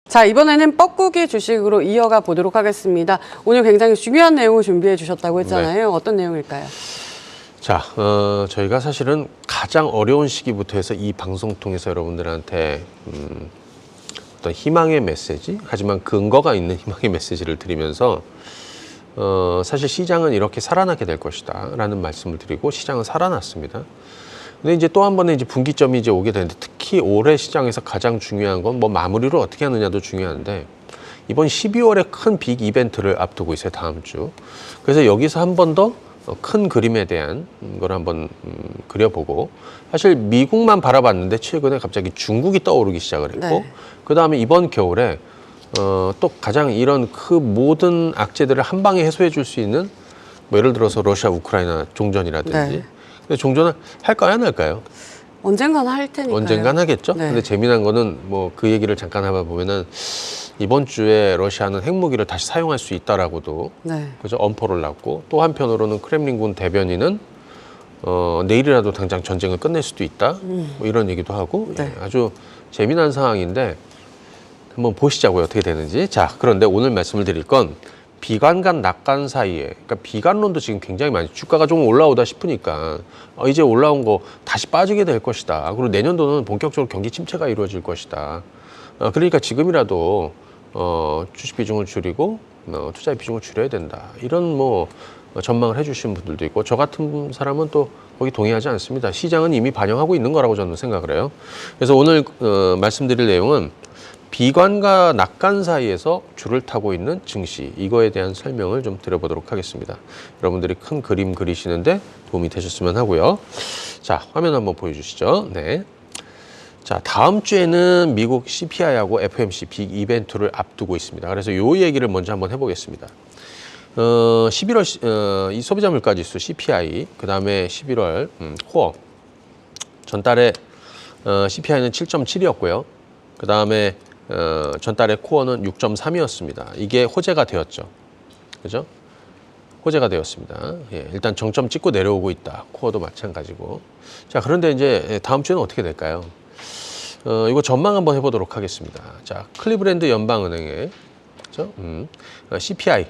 자, 이번에는 뻐꾸기 주식으로 이어가 보도록 하겠습니다. 오늘 굉장히 중요한 내용을 준비해 주셨다고 했잖아요. 네. 어떤 내용일까요? 자, 저희가 사실은 가장 어려운 시기부터 해서 이 방송 통해서 여러분들한테 어떤 희망의 메시지, 하지만 근거가 있는 희망의 메시지를 드리면서 사실 시장은 이렇게 살아나게 될 것이다 라는 말씀을 드리고 시장은 살아났습니다. 근데 이제 또 한 번의 이제 분기점이 이제 오게 되는데, 특히 올해 시장에서 가장 중요한 건 뭐 마무리를 어떻게 하느냐도 중요한데, 이번 12월에 큰 빅 이벤트를 앞두고 있어요, 다음 주. 그래서 여기서 한 번 더 큰 그림에 대한 걸 한번 그려보고, 사실 미국만 바라봤는데 최근에 갑자기 중국이 떠오르기 시작을 했고, 네. 그 다음에 이번 겨울에 또 가장 이런 그 모든 악재들을 한 방에 해소해 줄 수 있는, 뭐 예를 들어서 러시아 우크라이나 종전이라든지, 네. 근데 종전은 할까요, 안 할까요? 언젠간 할 테니까요. 언젠간 하겠죠. 네. 근데 재미난 거는 뭐 그 얘기를 잠깐 해보면은, 이번 주에 러시아는 핵무기를 다시 사용할 수 있다라고도, 네. 그죠, 엄포를 놨고, 또 한편으로는 크렘린군 대변인은 내일이라도 당장 전쟁을 끝낼 수도 있다, 뭐 이런 얘기도 하고, 네. 예, 아주 재미난 상황인데 한번 보시자고요, 어떻게 되는지. 자, 그런데 오늘 말씀을 드릴 건 비관간 낙관 사이에, 그러니까 비관론도 지금 굉장히 많이, 주가가 좀 올라오다 싶으니까 이제 올라온 거 다시 빠지게 될 것이다. 그리고 내년도는 본격적으로 경기 침체가 이루어질 것이다. 그러니까 지금이라도 주식 비중을 줄이고 투자의 비중을 줄여야 된다. 이런 뭐 전망을 해주신 분들도 있고, 저 같은 사람은 또 거기 동의하지 않습니다. 시장은 이미 반영하고 있는 거라고 저는 생각을 해요. 그래서 오늘 말씀드릴 내용은 비관과 낙관 사이에서 줄을 타고 있는 증시, 이거에 대한 설명을 좀 드려보도록 하겠습니다. 여러분들이 큰 그림 그리시는데 도움이 되셨으면 하고요. 자, 화면 한번 보여주시죠. 네. 자, 다음 주에는 미국 CPI하고 FOMC 빅 이벤트를 앞두고 있습니다. 그래서 요 얘기를 먼저 한번 해보겠습니다. 11월 이 소비자 물가지수 CPI, 그 다음에 11월 코어, 전달에 CPI는 7.7이었고요. 그 다음에 전달의 코어는 6.3이었습니다. 이게 호재가 되었죠. 그죠? 호재가 되었습니다. 예, 일단 정점 찍고 내려오고 있다. 코어도 마찬가지고. 자, 그런데 이제 다음 주에는 어떻게 될까요? 이거 전망 한번 해보도록 하겠습니다. 자, 클리브랜드 연방은행의, 그죠? CPI.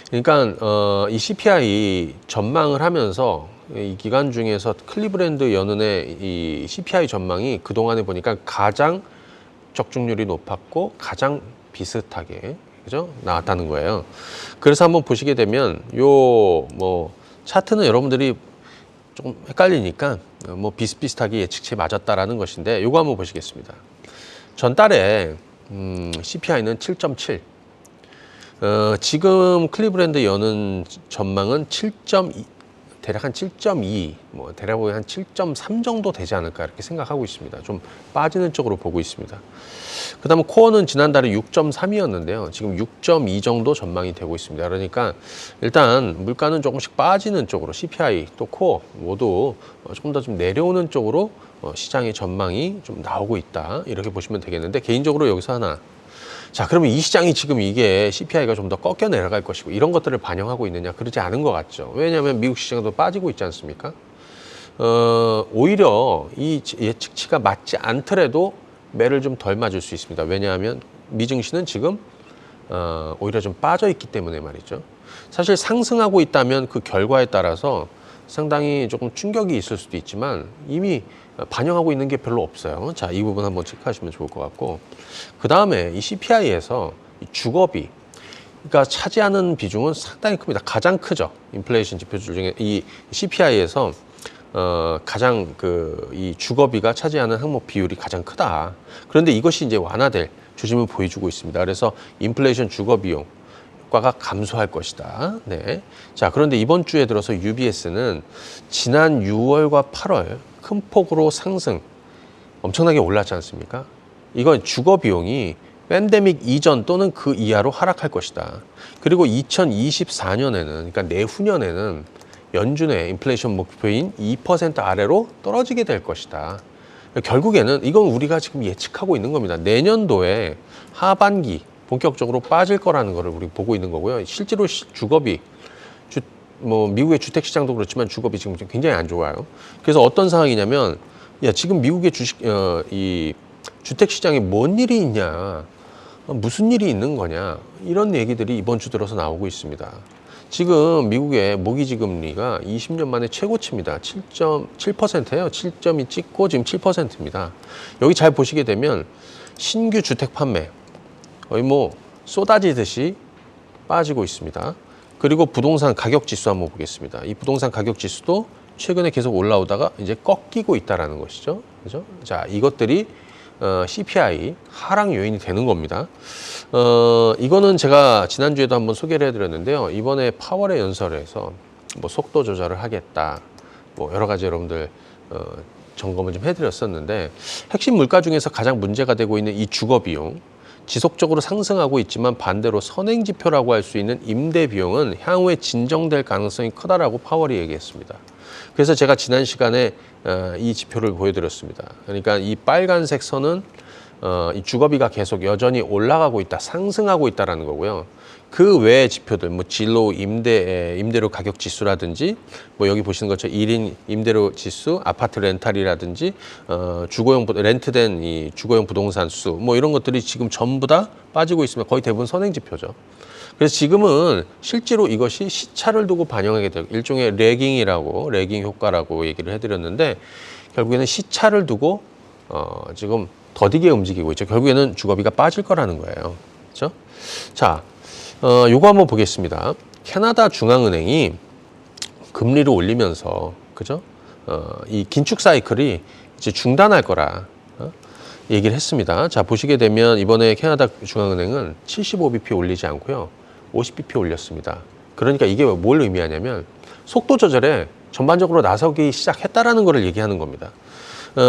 그러니까 이 CPI 전망을 하면서 이 기간 중에서 클리브랜드 연은의 이 CPI 전망이 그동안에 보니까 가장 적중률이 높았고 가장 비슷하게, 그죠? 나왔다는 거예요. 그래서 한번 보시게 되면 요 뭐 차트는 여러분들이 조금 헷갈리니까 뭐 비슷비슷하게 예측치에 맞았다라는 것인데, 요거 한번 보시겠습니다. 전달에 CPI는 7.7. 지금 클리브랜드 여는 전망은 7.2, 대략 한 7.2, 뭐 대략 보면 한 7.3 정도 되지 않을까 이렇게 생각하고 있습니다. 좀 빠지는 쪽으로 보고 있습니다. 그 다음에 코어는 지난달에 6.3이었는데요. 지금 6.2 정도 전망이 되고 있습니다. 그러니까 일단 물가는 조금씩 빠지는 쪽으로, CPI 또 코어 모두 조금 더 좀 내려오는 쪽으로 시장의 전망이 좀 나오고 있다, 이렇게 보시면 되겠는데, 개인적으로 여기서 하나, 자, 그러면 이 시장이 지금 이게 CPI가 좀 더 꺾여 내려갈 것이고 이런 것들을 반영하고 있느냐? 그러지 않은 것 같죠. 왜냐하면 미국 시장도 빠지고 있지 않습니까? 오히려 이 예측치가 맞지 않더라도 매를 좀 덜 맞을 수 있습니다. 왜냐하면 미증시는 지금 오히려 좀 빠져 있기 때문에 말이죠. 사실 상승하고 있다면 그 결과에 따라서 상당히 조금 충격이 있을 수도 있지만 이미 반영하고 있는 게 별로 없어요. 자, 이 부분 한번 체크하시면 좋을 것 같고, 그 다음에 이 CPI에서 이 주거비, 그러니까 차지하는 비중은 상당히 큽니다. 가장 크죠. 인플레이션 지표들 중에 이 CPI에서 가장 이 주거비가 차지하는 항목 비율이 가장 크다. 그런데 이것이 이제 완화될 조짐을 보여주고 있습니다. 그래서 인플레이션 주거 비용 효과가 감소할 것이다. 네. 자, 그런데 이번 주에 들어서 UBS는 지난 6월과 8월 큰 폭으로 상승, 엄청나게 올랐지 않습니까? 이건 주거 비용이 팬데믹 이전 또는 그 이하로 하락할 것이다. 그리고 2024년에는, 그러니까 내후년에는 연준의 인플레이션 목표인 2% 아래로 떨어지게 될 것이다. 결국에는 이건 우리가 지금 예측하고 있는 겁니다. 내년도에 하반기 본격적으로 빠질 거라는 거를 우리 보고 있는 거고요. 실제로 주거비, 미국의 주택 시장도 그렇지만 주거비 지금 굉장히 안 좋아요. 그래서 어떤 상황이냐면, 지금 미국의 주식, 이 주택 시장에 뭔 일이 있냐, 무슨 일이 있는 거냐, 이런 얘기들이 이번 주 들어서 나오고 있습니다. 지금 미국의 모기지 금리가 20년 만에 최고치입니다. 7.7%예요. 7점이 찍고 지금 7%입니다. 여기 잘 보시게 되면 신규 주택 판매 거의 뭐 쏟아지듯이 빠지고 있습니다. 그리고 부동산 가격 지수 한번 보겠습니다. 이 부동산 가격 지수도 최근에 계속 올라오다가 이제 꺾이고 있다라는 것이죠. 그죠? 자, 이것들이 CPI 하락 요인이 되는 겁니다. 이거는 제가 지난주에도 한번 소개를 해드렸는데요. 이번에 파월의 연설에서 뭐 속도 조절을 하겠다, 뭐 여러 가지 여러분들 점검을 좀 해드렸었는데, 핵심 물가 중에서 가장 문제가 되고 있는 이 주거 비용, 지속적으로 상승하고 있지만 반대로 선행 지표라고 할 수 있는 임대 비용은 향후에 진정될 가능성이 크다라고 파월이 얘기했습니다. 그래서 제가 지난 시간에 이 지표를 보여드렸습니다. 그러니까 이 빨간색 선은 이 주거비가 계속 여전히 올라가고 있다, 상승하고 있다라는 거고요. 그 외의 지표들, 뭐 진로 임대료 가격 지수라든지, 뭐 여기 보시는 것처럼 1인 임대료 지수, 아파트 렌탈이라든지, 주거용 렌트된 이 주거용 부동산 수, 뭐 이런 것들이 지금 전부 다 빠지고 있으면 거의 대부분 선행 지표죠. 그래서 지금은 실제로 이것이 시차를 두고 반영하게 되고, 일종의 레깅 효과라고 얘기를 해드렸는데, 결국에는 시차를 두고 지금 더디게 움직이고 있죠. 결국에는 주거비가 빠질 거라는 거예요. 그렇죠? 자, 요거 한번 보겠습니다. 캐나다 중앙은행이 금리를 올리면서, 그죠? 이 긴축 사이클이 이제 중단할 거라 얘기를 했습니다. 자, 보시게 되면 이번에 캐나다 중앙은행은 75bp 올리지 않고요, 50bp 올렸습니다. 그러니까 이게 뭘 의미하냐면 속도 조절에 전반적으로 나서기 시작했다라는 것을 얘기하는 겁니다.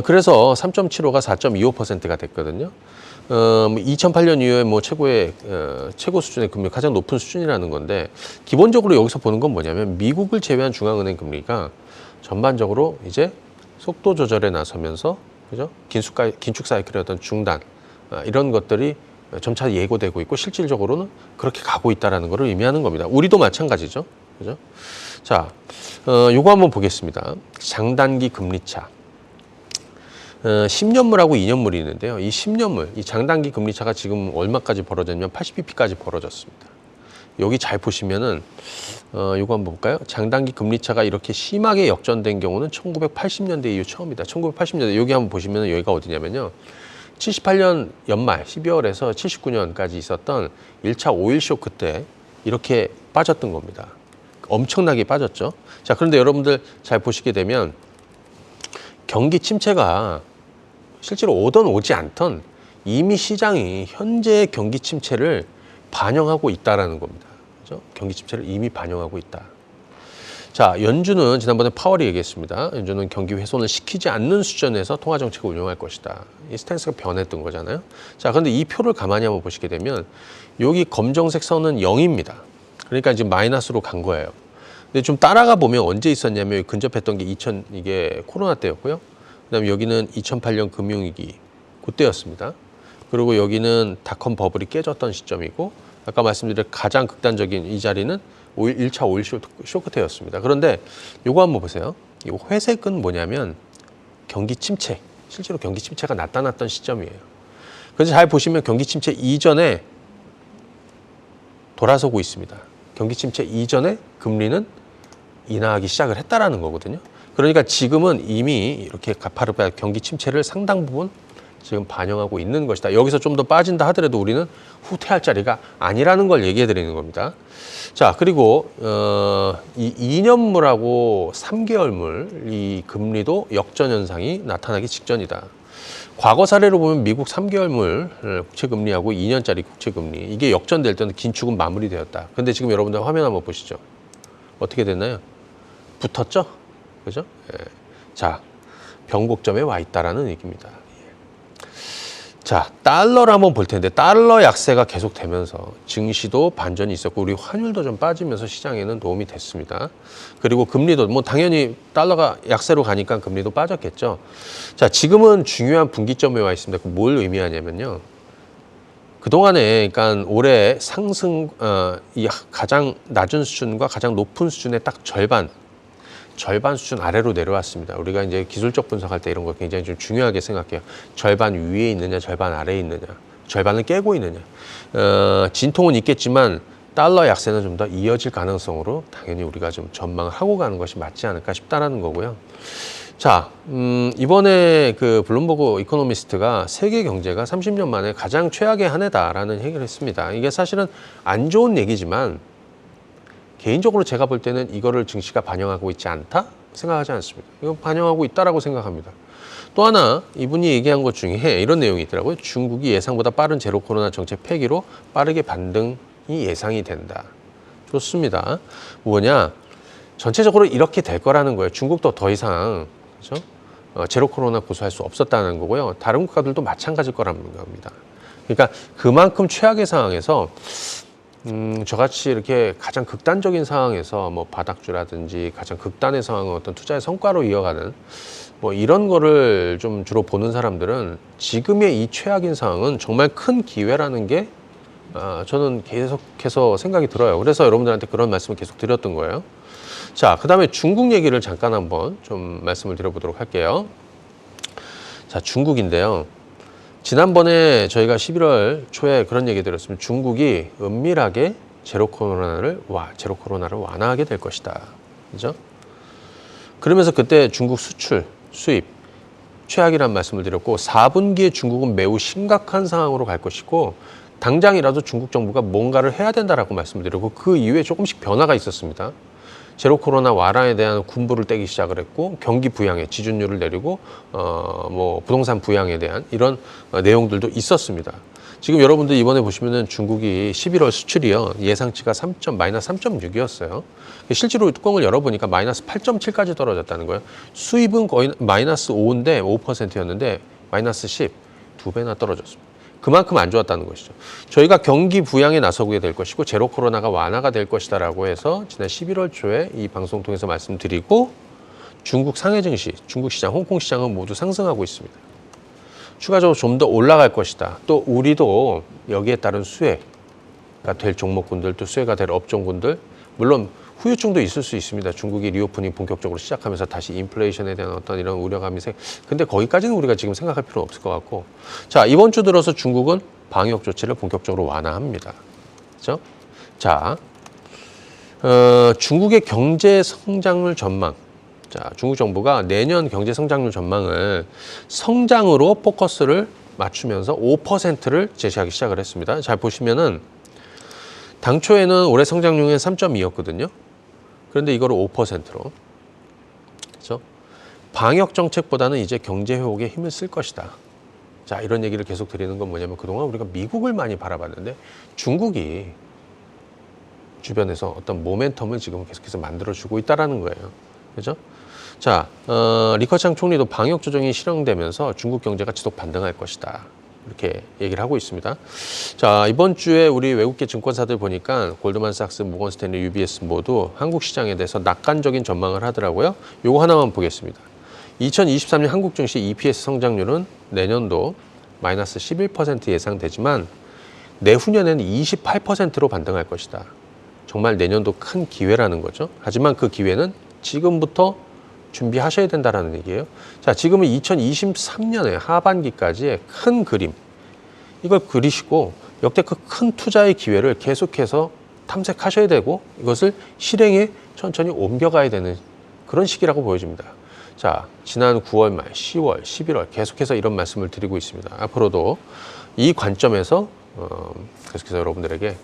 그래서 3.75가 4.25%가 됐거든요. 2008년 이후에 뭐 최고 수준의 금리, 가장 높은 수준이라는 건데, 기본적으로 여기서 보는 건 뭐냐면 미국을 제외한 중앙은행 금리가 전반적으로 이제 속도 조절에 나서면서, 그죠? 긴축 사이클의 어떤 중단, 이런 것들이 점차 예고되고 있고 실질적으로는 그렇게 가고 있다는 것을 의미하는 겁니다. 우리도 마찬가지죠. 그죠? 자, 요거 한번 보겠습니다. 장단기 금리차. 10년물하고 2년물이 있는데요. 이 10년물, 이 장단기 금리차가 지금 얼마까지 벌어졌냐면 80bp까지 벌어졌습니다. 여기 잘 보시면은 요거 한번 볼까요? 장단기 금리차가 이렇게 심하게 역전된 경우는 1980년대 이후 처음이다. 1980년대 여기 한번 보시면은 여기가 어디냐면요. 78년 연말 12월에서 79년까지 있었던 1차 오일 쇼크 때 이렇게 빠졌던 겁니다. 엄청나게 빠졌죠. 자, 그런데 여러분들 잘 보시게 되면 경기 침체가 실제로 오던 오지 않던 이미 시장이 현재의 경기 침체를 반영하고 있다라는 겁니다. 그렇죠? 경기 침체를 이미 반영하고 있다. 자, 연준은 지난번에 파월이 얘기했습니다. 연준은 경기 훼손을 시키지 않는 수준에서 통화 정책을 운영할 것이다. 이 스탠스가 변했던 거잖아요. 자, 그런데 이 표를 가만히 한번 보시게 되면 여기 검정색 선은 0입니다. 그러니까 지금 마이너스로 간 거예요. 근데 좀 따라가 보면 언제 있었냐면 근접했던 게 이게 코로나 때였고요. 그다음에 여기는 2008년 금융위기 그때였습니다. 그리고 여기는 닷컴 버블이 깨졌던 시점이고, 아까 말씀드린 가장 극단적인 이 자리는 1차 오일 쇼크 때였습니다. 그런데 요거 한번 보세요. 이 회색은 뭐냐면 경기 침체, 실제로 경기 침체가 나타났던 시점이에요. 그래서 잘 보시면 경기 침체 이전에 돌아서고 있습니다. 경기 침체 이전에 금리는 인하하기 시작을 했다라는 거거든요. 그러니까 지금은 이미 이렇게 가파르게 경기 침체를 상당 부분 지금 반영하고 있는 것이다. 여기서 좀 더 빠진다 하더라도 우리는 후퇴할 자리가 아니라는 걸 얘기해 드리는 겁니다. 자, 그리고 이 2년물하고 3개월물 이 금리도 역전 현상이 나타나기 직전이다. 과거 사례로 보면 미국 3개월물 국채금리하고 2년짜리 국채금리, 이게 역전될 때는 긴축은 마무리되었다. 근데 지금 여러분들 화면 한번 보시죠. 어떻게 됐나요? 붙었죠? 그죠? 예. 자, 변곡점에 와 있다라는 얘기입니다. 자, 달러를 한번 볼 텐데, 달러 약세가 계속되면서 증시도 반전이 있었고 우리 환율도 좀 빠지면서 시장에는 도움이 됐습니다. 그리고 금리도 뭐 당연히 달러가 약세로 가니까 금리도 빠졌겠죠. 자, 지금은 중요한 분기점에 와 있습니다. 뭘 의미하냐면요. 그동안에 그러니까 올해 상승 이 가장 낮은 수준과 가장 높은 수준의 딱 절반 절반 수준 아래로 내려왔습니다. 우리가 이제 기술적 분석할 때 이런 거 굉장히 좀 중요하게 생각해요. 절반 위에 있느냐, 절반 아래에 있느냐, 절반을 깨고 있느냐. 진통은 있겠지만 달러 약세는 좀 더 이어질 가능성으로 당연히 우리가 좀 전망을 하고 가는 것이 맞지 않을까 싶다라는 거고요. 자, 이번에 그 블룸버그 이코노미스트가 세계 경제가 30년 만에 가장 최악의 한 해다라는 얘기를 했습니다. 이게 사실은 안 좋은 얘기지만 개인적으로 제가 볼 때는 이거를 증시가 반영하고 있지 않다 생각하지 않습니다. 이거 반영하고 있다라고 생각합니다. 또 하나 이분이 얘기한 것 중에 이런 내용이 있더라고요. 중국이 예상보다 빠른 제로 코로나 정책 폐기로 빠르게 반등이 예상이 된다. 좋습니다. 뭐냐? 전체적으로 이렇게 될 거라는 거예요. 중국도 더 이상 그렇죠? 제로 코로나 고수할 수 없었다는 거고요. 다른 국가들도 마찬가지일 거라는 겁니다. 그러니까 그만큼 최악의 상황에서 저같이 이렇게 가장 극단적인 상황에서 뭐 바닥주라든지 가장 극단의 상황은 어떤 투자의 성과로 이어가는 뭐 이런 거를 좀 주로 보는 사람들은 지금의 이 최악인 상황은 정말 큰 기회라는 게 저는 계속해서 생각이 들어요. 그래서 여러분들한테 그런 말씀을 계속 드렸던 거예요. 자, 그 다음에 중국 얘기를 잠깐 한번 좀 말씀을 드려보도록 할게요. 자, 중국인데요. 지난번에 저희가 11월 초에 그런 얘기 드렸습니다. 중국이 은밀하게 제로 코로나를 완화하게 될 것이다. 그죠? 그러면서 그때 중국 수출, 수입, 최악이라는 말씀을 드렸고 4분기에 중국은 매우 심각한 상황으로 갈 것이고 당장이라도 중국 정부가 뭔가를 해야 된다라고 말씀을 드렸고 그 이후에 조금씩 변화가 있었습니다. 제로 코로나 완화에 대한 군부를 떼기 시작을 했고 경기 부양에 지준율을 내리고 뭐 부동산 부양에 대한 이런 내용들도 있었습니다. 지금 여러분들 이번에 보시면은 중국이 11월 수출이요 예상치가 마이너스 3.6이었어요. 실제로 뚜껑을 열어보니까 마이너스 8.7까지 떨어졌다는 거예요. 수입은 거의 마이너스 5인데 5%였는데 마이너스 10, 2배나 떨어졌습니다. 그만큼 안 좋았다는 것이죠. 저희가 경기 부양에 나서게 될 것이고 제로 코로나가 완화가 될 것이다라고 해서 지난 11월 초에 이 방송 통해서 말씀드리고 중국 상해 증시, 중국 시장, 홍콩 시장은 모두 상승하고 있습니다. 추가적으로 좀 더 올라갈 것이다. 또 우리도 여기에 따른 수혜가 될 종목군들, 또 수혜가 될 업종군들, 물론 후유증도 있을 수 있습니다. 중국이 리오프닝 본격적으로 시작하면서 다시 인플레이션에 대한 어떤 이런 우려감이 근데 거기까지는 우리가 지금 생각할 필요는 없을 것 같고 자, 이번 주 들어서 중국은 방역 조치를 본격적으로 완화합니다. 그렇죠? 자, 중국의 경제 성장률 전망. 자, 중국 정부가 내년 경제 성장률 전망을 성장으로 포커스를 맞추면서 5%를 제시하기 시작을 했습니다. 잘 보시면은 당초에는 올해 성장률은 3.2였거든요. 그런데 이거를 5%로. 그렇죠? 방역 정책보다는 이제 경제 회복에 힘을 쓸 것이다. 자, 이런 얘기를 계속 드리는 건 뭐냐면 그동안 우리가 미국을 많이 바라봤는데 중국이 주변에서 어떤 모멘텀을 지금 계속해서 만들어주고 있다는 거예요. 그죠? 자, 리커창 총리도 방역 조정이 실행되면서 중국 경제가 지속 반등할 것이다. 이렇게 얘기를 하고 있습니다. 자, 이번 주에 우리 외국계 증권사들 보니까 골드만삭스, 모건스탠리, UBS 모두 한국 시장에 대해서 낙관적인 전망을 하더라고요. 요거 하나만 보겠습니다. 2023년 한국 증시 EPS 성장률은 내년도 마이너스 11% 예상되지만 내후년에는 28%로 반등할 것이다. 정말 내년도 큰 기회라는 거죠. 하지만 그 기회는 지금부터 준비하셔야 된다는 얘기예요. 자, 지금은 2023년의 하반기까지의 큰 그림, 이걸 그리시고 역대급 큰 투자의 기회를 계속해서 탐색하셔야 되고 이것을 실행에 천천히 옮겨가야 되는 그런 시기라고 보여집니다. 자, 지난 9월 말, 10월, 11월 계속해서 이런 말씀을 드리고 있습니다. 앞으로도 이 관점에서 계속해서 여러분들에게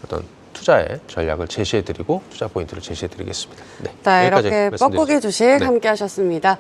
어떤 투자의 전략을 제시해드리고 투자 포인트를 제시해드리겠습니다. 네, 자, 여기까지 이렇게 말씀드리죠. 뻐꾸기 주식 네. 함께 하셨습니다.